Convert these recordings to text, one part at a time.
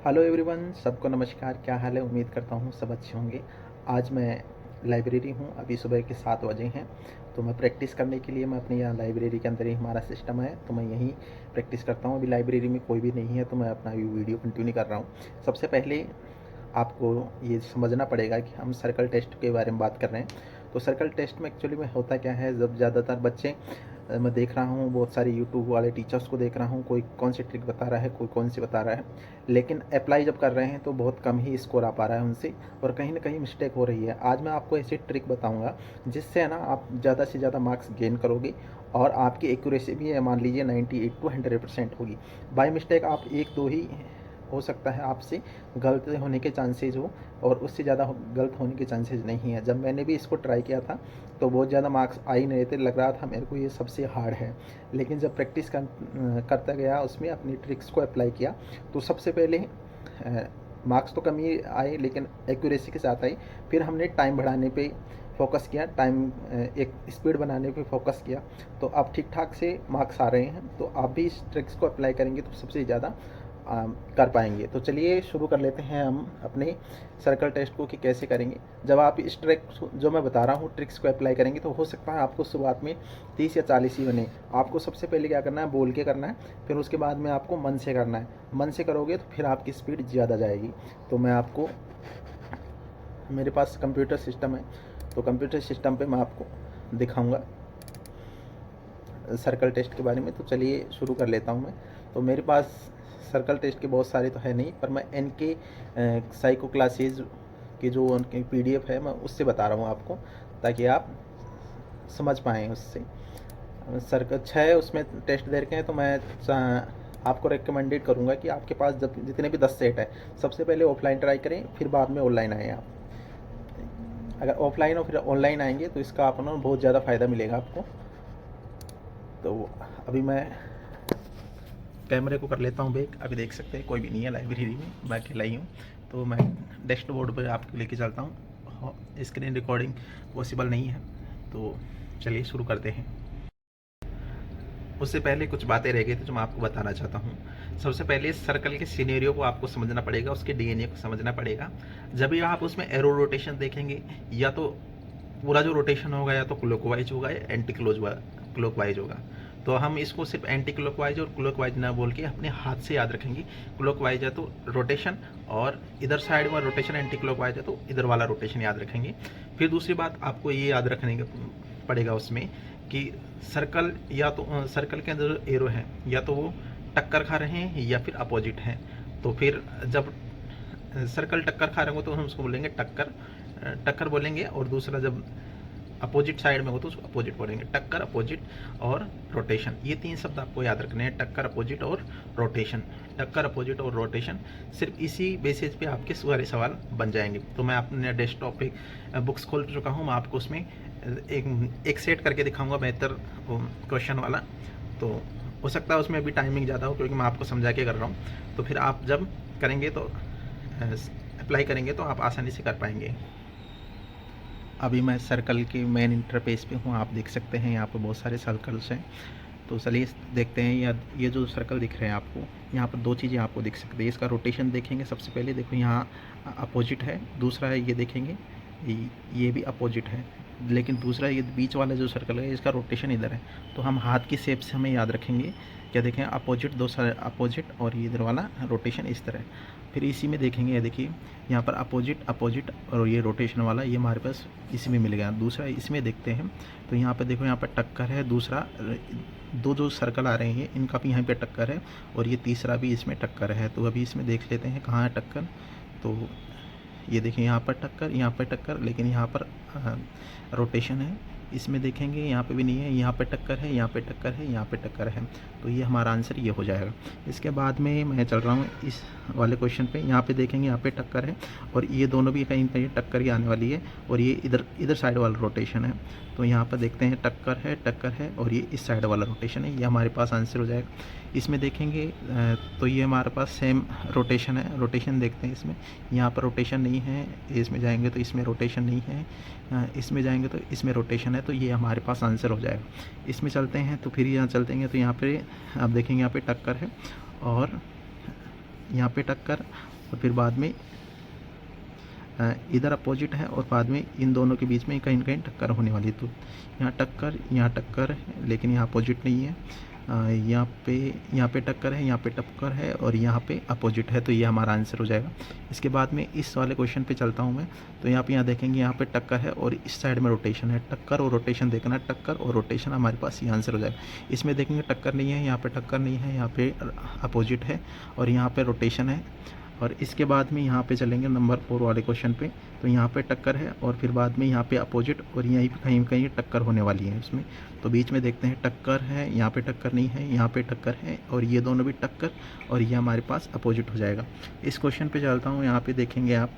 Hello everyone, सबको नमस्कार। क्या हाल है? उम्मीद करता हूँ सब अच्छे होंगे। आज मैं लाइब्रेरी हूँ। अभी सुबह के 7 बजे हैं। तो मैं प्रैक्टिस करने के लिए मैं अपने यहाँ लाइब्रेरी के अंदर ही हमारा सिस्टम है, तो मैं यहीं प्रैक्टिस करता हूँ। अभी लाइब्रेरी में कोई भी नहीं है, तो मैं अपना वीडियो कंटिन्यू कर रहा हूँ। सबसे पहले आपको ये समझना पड़ेगा कि हम सर्कल टेस्ट के बारे में बात कर रहे हैं। तो सर्कल टेस्ट में एक्चुअली में होता क्या है, जब ज़्यादातर बच्चे मैं देख रहा हूँ, बहुत सारे यूट्यूब वाले टीचर्स को देख रहा हूँ, कोई कौन सी ट्रिक बता रहा है, कोई कौन सी बता रहा है, लेकिन अप्लाई जब कर रहे हैं तो बहुत कम ही स्कोर आ पा रहा है उनसे, और कहीं ना कहीं मिस्टेक हो रही है। आज मैं आपको ऐसी ट्रिक बताऊंगा जिससे है ना आप ज़्यादा से ज़्यादा मार्क्स गेन करोगे, और आपकी एक्यूरेसी भी है, मान लीजिए 98 टू 100% होगी। बाय मिस्टेक आप एक दो ही हो सकता है आपसे गलत होने के चांसेज हो, और उससे ज़्यादा गलत होने के चांसेज नहीं है। जब मैंने भी इसको ट्राई किया था तो बहुत ज़्यादा मार्क्स आ ही नहीं थे, लग रहा था मेरे को ये सबसे हार्ड है। लेकिन जब प्रैक्टिस करता गया, उसमें अपनी ट्रिक्स को अप्लाई किया, तो सबसे पहले मार्क्स तो कम ही आए, लेकिन एक्यूरेसी के साथ आए। फिर हमने टाइम बढ़ाने पे फोकस किया, टाइम एक स्पीड बनाने पे फोकस किया, तो अब ठीक ठाक से मार्क्स आ रहे हैं। तो आप भी इस ट्रिक्स को अप्लाई करेंगे तो सबसे ज़्यादा कर पाएंगे। तो चलिए शुरू कर लेते हैं हम अपने सर्कल टेस्ट को कि कैसे करेंगे। जब आप इस ट्रिक जो मैं बता रहा हूँ ट्रिक्स को अप्लाई करेंगे, तो हो सकता है आपको शुरुआत में 30 या 40 ही बने। आपको सबसे पहले क्या करना है, बोल के करना है, फिर उसके बाद में आपको मन से करना है। मन से करोगे तो फिर आपकी स्पीड ज़्यादा जाएगी। तो मैं आपको, मेरे पास कंप्यूटर सिस्टम है, तो कंप्यूटर सिस्टम पे मैं आपको दिखाऊंगा सर्कल टेस्ट के बारे में। तो चलिए शुरू कर लेता हूँ मैं। तो मेरे पास सर्कल टेस्ट के बहुत सारे तो है नहीं, पर मैं एन के साइको क्लासेज की जो उनकी PDF है, मैं उससे बता रहा हूँ आपको, ताकि आप समझ पाएँ उससे। सर्कल 6 उसमें टेस्ट दे रखे हैं, तो मैं आपको रिकमेंडेड करूँगा कि आपके पास जब जितने भी 10 सेट है, सबसे पहले ऑफलाइन ट्राई करें, फिर बाद में ऑनलाइन आएँ आप। अगर ऑफलाइन और फिर ऑनलाइन आएंगे तो इसका आप ना बहुत ज़्यादा फ़ायदा मिलेगा आपको। तो अभी मैं कैमरे को कर लेता हूँ बैक। अभी देख सकते हैं कोई भी नहीं है लाइब्रेरी में, मैं अकेला ही हूँ। तो मैं डैशबोर्ड पर आपको लेके चलता हूँ। स्क्रीन रिकॉर्डिंग पॉसिबल नहीं है, तो चलिए शुरू करते हैं। उससे पहले कुछ बातें रह गई थी जो मैं आपको बताना चाहता हूँ। सबसे पहले सर्कल के सिनेरियो को आपको समझना पड़ेगा, उसके DNA को समझना पड़ेगा। जब भी आप उसमें एरो रोटेशन देखेंगे, या तो पूरा जो रोटेशन होगा या तो क्लॉकवाइज होगा या एंटी क्लॉकवाइज होगा। तो हम इसको सिर्फ एंटी क्लॉकवाइज और क्लॉकवाइज ना बोल के अपने हाथ से याद रखेंगे। क्लॉकवाइज है तो रोटेशन, और इधर साइड वाला रोटेशन एंटी क्लॉकवाइज है तो इधर वाला रोटेशन याद रखेंगे। फिर दूसरी बात आपको ये याद रखने पड़ेगा उसमें कि सर्कल, या तो सर्कल के अंदर एरो है, या तो वो टक्कर खा रहे हैं या फिर अपोजिट हैं। तो फिर जब सर्कल टक्कर खा रहे हो तो हम उसको बोलेंगे टक्कर, टक्कर बोलेंगे। और दूसरा जब अपोजिट साइड में हो तो उसको अपोजिट बोलेंगे। टक्कर, अपोजिट और रोटेशन, ये 3 शब्द आपको याद रखने हैं। टक्कर, अपोजिट और रोटेशन। टक्कर, अपोजिट और रोटेशन, सिर्फ इसी बेसिस पे आपके सारे सवाल बन जाएंगे। तो मैं अपने डेस्कटॉप पे बुक्स खोल चुका हूँ, मैं आपको उसमें एक सेट करके दिखाऊंगा बेहतर क्वेश्चन वाला। तो हो सकता है उसमें अभी टाइमिंग ज़्यादा हो, क्योंकि मैं आपको समझा के कर रहा हूँ। तो फिर आप जब करेंगे तो अप्लाई करेंगे तो आप आसानी से कर पाएंगे। अभी मैं सर्कल के मेन इंटरफेस पे हूँ, आप देख सकते हैं यहाँ पर बहुत सारे सर्कल्स हैं। तो चलिए देखते हैं। ये जो सर्कल दिख रहे हैं आपको, यहाँ पर 2 चीज़ें आपको दिख सकती है। इसका रोटेशन देखेंगे सबसे पहले, देखो यहाँ अपोजिट है। दूसरा है, ये देखेंगे ये भी अपोजिट है, लेकिन दूसरा ये बीच वाला जो सर्कल है इसका रोटेशन इधर है। तो हम हाथ की शेप से हमें याद रखेंगे, क्या देखें, अपोजिट, दो सारे अपोजिट, और ये इधर वाला रोटेशन इस तरह। फिर इसी में देखेंगे, ये देखिए यहाँ पर अपोजिट, अपोजिट, और ये रोटेशन वाला ये हमारे पास इसी में मिल गया। दूसरा इसमें देखते हैं, तो यहाँ पर देखो, यहाँ पर टक्कर है। दूसरा दो जो सर्कल आ रहे हैं इनका भी यहाँ पे टक्कर है, और ये तीसरा भी इसमें टक्कर है। तो अभी इसमें देख लेते हैं कहाँ है टक्कर। तो ये देखिए यहाँ पर टक्कर, यहाँ पर टक्कर, लेकिन यहाँ पर रोटेशन है। इसमें देखेंगे यहाँ पे भी नहीं है, यहाँ पे टक्कर है, यहाँ पे टक्कर है, यहाँ पे टक्कर है। तो ये हमारा आंसर ये हो जाएगा। इसके बाद में मैं चल रहा हूँ इस वाले क्वेश्चन पे। यहाँ पे देखेंगे, यहाँ पे टक्कर है, और ये दोनों भी कहीं कहीं टक्कर ही आने वाली है, और ये इधर साइड वाला रोटेशन है। तो यहाँ पर देखते हैं टक्कर है, टक्कर है, और ये इस साइड वाला रोटेशन है। ये हमारे पास आंसर हो जाएगा। इसमें देखेंगे तो ये हमारे पास सेम रोटेशन है। रोटेशन देखते हैं इसमें, यहाँ पर रोटेशन नहीं है, इसमें जाएंगे तो इसमें रोटेशन नहीं है, इसमें जाएंगे तो इसमें रोटेशन है। तो ये हमारे पास आंसर हो जाएगा। इसमें चलते हैं, तो फिर यहाँ चलते हैं, तो यहाँ पे आप देखेंगे यहाँ पे टक्कर है, और यहाँ पे टक्कर, और फिर बाद में इधर अपोजिट है और बाद में इन दोनों के बीच में कहीं ना कहीं टक्कर होने वाली है। तो यहाँ टक्कर है लेकिन यहाँ अपोजिट नहीं है। यहाँ पे टक्कर है, यहाँ पे टक्कर है और यहाँ पे अपोजिट है, तो ये हमारा आंसर हो जाएगा। इसके बाद में इस वाले क्वेश्चन पे चलता हूँ मैं। तो यहाँ देखेंगे, यहाँ पे टक्कर है और इस साइड में रोटेशन है। टक्कर और रोटेशन देखना है, टक्कर और रोटेशन हमारे पास ये आंसर हो जाएगा। इसमें देखेंगे टक्कर नहीं है, यहाँ पे टक्कर नहीं है, यहाँ पे अपोजिट है और यहाँ पे रोटेशन है। और इसके बाद में यहाँ पे चलेंगे नंबर 4 वाले क्वेश्चन पे। तो यहाँ पे टक्कर है और फिर बाद में यहाँ पे अपोजिट और यहीं पे कहीं कहीं टक्कर होने वाली है इसमें। तो बीच में देखते हैं टक्कर है, यहाँ पे टक्कर नहीं है, यहाँ पे टक्कर है और ये दोनों भी टक्कर और ये हमारे पास अपोजिट हो जाएगा। इस क्वेश्चन पे चलता हूँ। यहाँ पे देखेंगे आप,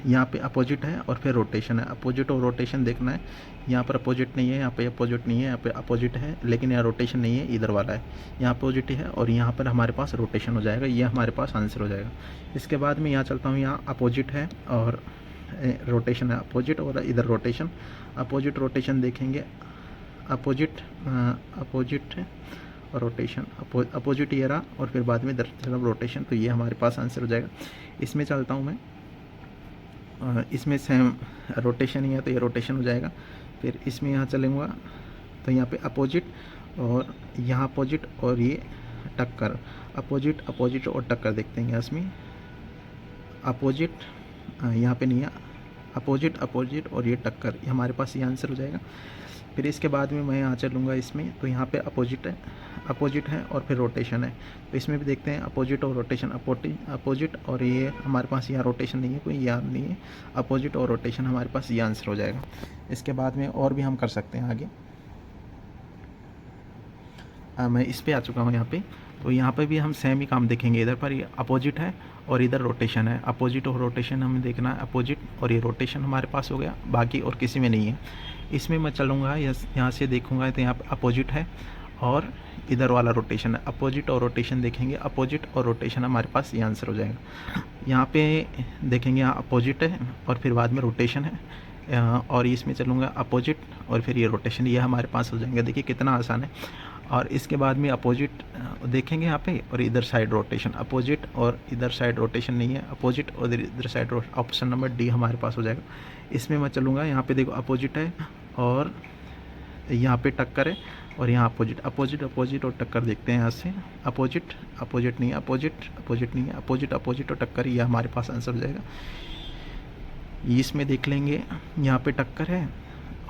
यहाँ पे अपोजिट है और फिर रोटेशन है। अपोजिट और रोटेशन देखना है। यहाँ पर अपोजिट नहीं है, यहाँ पे अपोजिट नहीं है, यहाँ पे अपोजिट है लेकिन यहाँ रोटेशन नहीं है, इधर वाला है। यहाँ अपोजिट है और यहाँ पर हमारे पास रोटेशन हो जाएगा। ये हमारे पास आंसर हो जाएगा। इसके बाद में यहाँ चलता हूँ। यहाँ अपोजिट है और रोटेशन है। अपोजिट और इधर रोटेशन। अपोजिट रोटेशन देखेंगे, अपोजिट है और रोटेशन। अपोजिट ये रहा और फिर बाद में इधर तरफ रोटेशन। तो ये हमारे पास आंसर हो जाएगा। इसमें चलता हूँ मैं। इसमें सेम रोटेशन ही है तो ये रोटेशन हो जाएगा। फिर इसमें यहाँ चलूँगा तो यहाँ पे अपोजिट और यहाँ अपोजिट और ये टक्कर। अपोजिट अपोजिट और टक्कर देखते हैं। इसमें अपोजिट यहाँ पे नहीं है, अपोजिट अपोजिट और ये टक्कर, ये हमारे पास ये आंसर हो जाएगा। फिर इसके बाद में मैं यहाँ चलूँगा इसमें। तो यहाँ पे अपोजिट है और फिर रोटेशन है। तो इसमें भी देखते हैं अपोजिट और रोटेशन। अपोजिट और ये हमारे पास यहाँ रोटेशन नहीं है, कोई याद नहीं है। अपोजिट और रोटेशन हमारे पास ये आंसर हो जाएगा। इसके बाद में और भी हम कर सकते हैं आगे। मैं इस पे आ चुका हूँ यहाँ पे। तो यहाँ पे भी हम सेम ही काम देखेंगे। इधर पर ये अपोजिट है और इधर रोटेशन है। अपोजिट और रोटेशन हमें देखना है। अपोजिट और ये रोटेशन हमारे पास हो गया, बाकी और किसी में नहीं है। इसमें मैं चलूँगा, यहाँ से देखूँगा तो यहाँ पर अपोजिट है और इधर वाला रोटेशन है। अपोजिट और रोटेशन देखेंगे, अपोजिट और रोटेशन हमारे पास ये आंसर हो जाएगा। यहाँ पे देखेंगे, यहाँ अपोजिट है और फिर बाद में रोटेशन है और इसमें चलूँगा अपोजिट और फिर ये रोटेशन, ये हमारे पास हो जाएंगे। देखिए कितना आसान है। और इसके बाद में अपोजिट देखेंगे यहाँ पे और इधर साइड रोटेशन। अपोजिट और इधर साइड रोटेशन नहीं है, अपोजिट और इधर साइड। ऑप्शन नंबर डी हमारे पास हो जाएगा। इसमें मैं चलूँगा, यहाँ पे देखो अपोजिट है और यहाँ पे टक्कर है और यहाँ अपोजिट और टक्कर देखते हैं। यहाँ से अपोजिट नहीं है, अपोजिट नहीं है, अपोजिट और टक्कर, ये हमारे पास आंसर हो जाएगा। इसमें देख लेंगे, यहाँ पे टक्कर है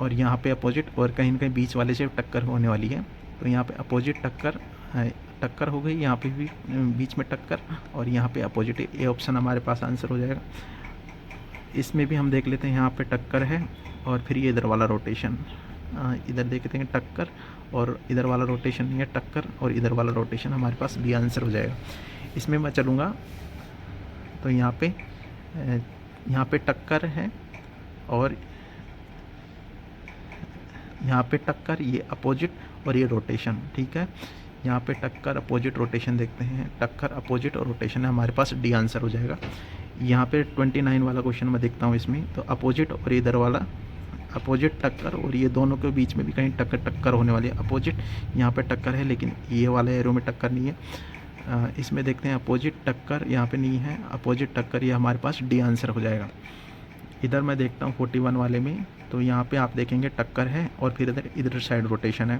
और यहाँ पे अपोजिट और कहीं ना कहीं बीच वाले से टक्कर होने वाली है। तो यहाँ पे अपोजिट टक्कर हो गई, यहाँ पे भी बीच में टक्कर और यहाँ पे अपोजिट। ये ऑप्शन हमारे पास आंसर हो जाएगा। इसमें भी हम देख लेते हैं, यहाँ पे टक्कर है और फिर ये इधर वाला रोटेशन। इधर देखते हैं टक्कर और इधर वाला रोटेशन नहीं है, टक्कर और इधर वाला रोटेशन, हमारे पास बी आंसर हो जाएगा। इसमें मैं चलूँगा तो यहाँ पे टक्कर है और यहाँ पे टक्कर, ये अपोजिट और ये रोटेशन। ठीक है, यहाँ पे टक्कर अपोजिट रोटेशन देखते हैं। टक्कर अपोजिट और रोटेशन है, हमारे पास डी आंसर हो जाएगा। यहाँ पे 29 वाला क्वेश्चन मैं देखता हूँ इसमें। तो अपोजिट और इधर वाला अपोजिट टक्कर और ये दोनों के बीच में भी कहीं टक्कर होने वाली है। अपोजिट यहाँ पे टक्कर है लेकिन ये वाले एरो में टक्कर नहीं है। इसमें देखते हैं अपोजिट टक्कर, यहाँ पे नहीं है, अपोजिट टक्कर, ये हमारे पास डी आंसर हो जाएगा। इधर मैं देखता हूँ 41 वाले में। तो यहाँ पे आप देखेंगे टक्कर है और फिर इधर साइड रोटेशन है।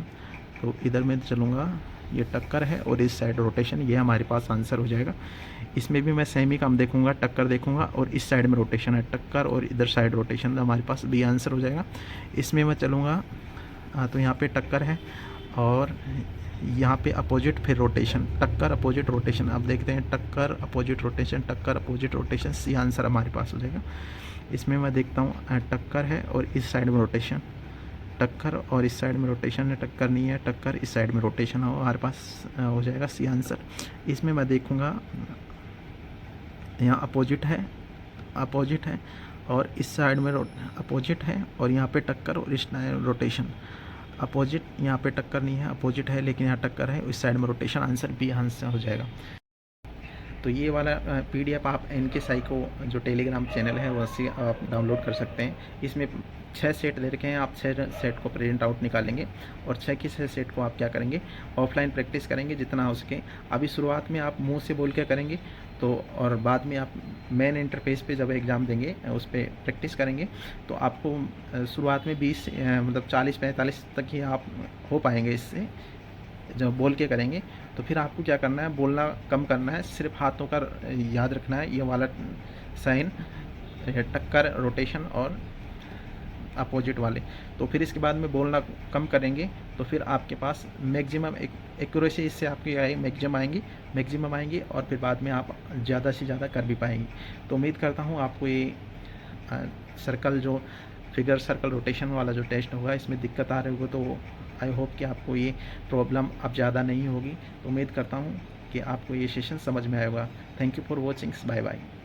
तो इधर मैं चलूँगा, ये टक्कर है और इस साइड रोटेशन, ये हमारे पास आंसर हो जाएगा। इसमें भी मैं सेम ही काम देखूंगा, टक्कर देखूंगा और इस साइड में रोटेशन है, टक्कर और इधर साइड रोटेशन, हमारे पास बी आंसर हो जाएगा। इसमें मैं चलूँगा तो यहाँ पे टक्कर है और यहाँ पे अपोजिट फिर रोटेशन, टक्कर अपोजिट रोटेशन। आप देखते हैं टक्कर अपोजिट रोटेशन, टक्कर अपोजिट रोटेशन, सी आंसर हमारे पास हो जाएगा। इसमें मैं देखता हूँ टक्कर है और इस साइड में रोटेशन, टक्कर और इस साइड में रोटेशन है, टक्कर नहीं है, टक्कर इस साइड में रोटेशन हो, हमारे पास हो जाएगा सी आंसर। इसमें मैं देखूँगा यहाँ अपोजिट है और इस साइड में अपोजिट है और यहाँ पे टक्कर और इस रोटेशन। अपोजिट, यहाँ पे टक्कर नहीं है, अपोजिट है लेकिन यहाँ टक्कर है, इस साइड में रोटेशन, आंसर बी आंसर हो जाएगा। तो ये वाला पीडीएफ आप एनके को जो टेलीग्राम चैनल है वहाँ से आप डाउनलोड कर सकते हैं। इसमें 6 सेट दे रखे हैं, आप 6 सेट को प्रिंट आउट निकालेंगे और 6 के 6 सेट को आप क्या करेंगे, ऑफलाइन प्रैक्टिस करेंगे जितना हो सके। अभी शुरुआत में आप मुंह से बोल के करेंगे तो, और बाद में आप मेन इंटरफेस पे जब एग्ज़ाम देंगे उस पर प्रैक्टिस करेंगे तो आपको शुरुआत में 20 मतलब 40-45 तक ही आप हो पाएंगे इससे, जब बोल के करेंगे। तो फिर आपको क्या करना है, बोलना कम करना है, सिर्फ हाथों का याद रखना है, ये वाला साइन, टक्कर, रोटेशन और अपोजिट वाले। तो फिर इसके बाद में बोलना कम करेंगे तो फिर आपके पास मैक्सिमम एक्यूरेसी इससे आपकी आएगी, मैक्सिमम आएंगी और फिर बाद में आप ज़्यादा से ज़्यादा कर भी पाएंगे। तो उम्मीद करता हूँ आपको ये सर्कल जो फिगर सर्कल रोटेशन वाला जो टेस्ट होगा इसमें दिक्कत आ रही होगी, तो आई होप कि आपको ये प्रॉब्लम अब ज़्यादा नहीं होगी। तो उम्मीद करता हूँ कि आपको ये सेशन समझ में आएगा। Thank you for watching, bye bye.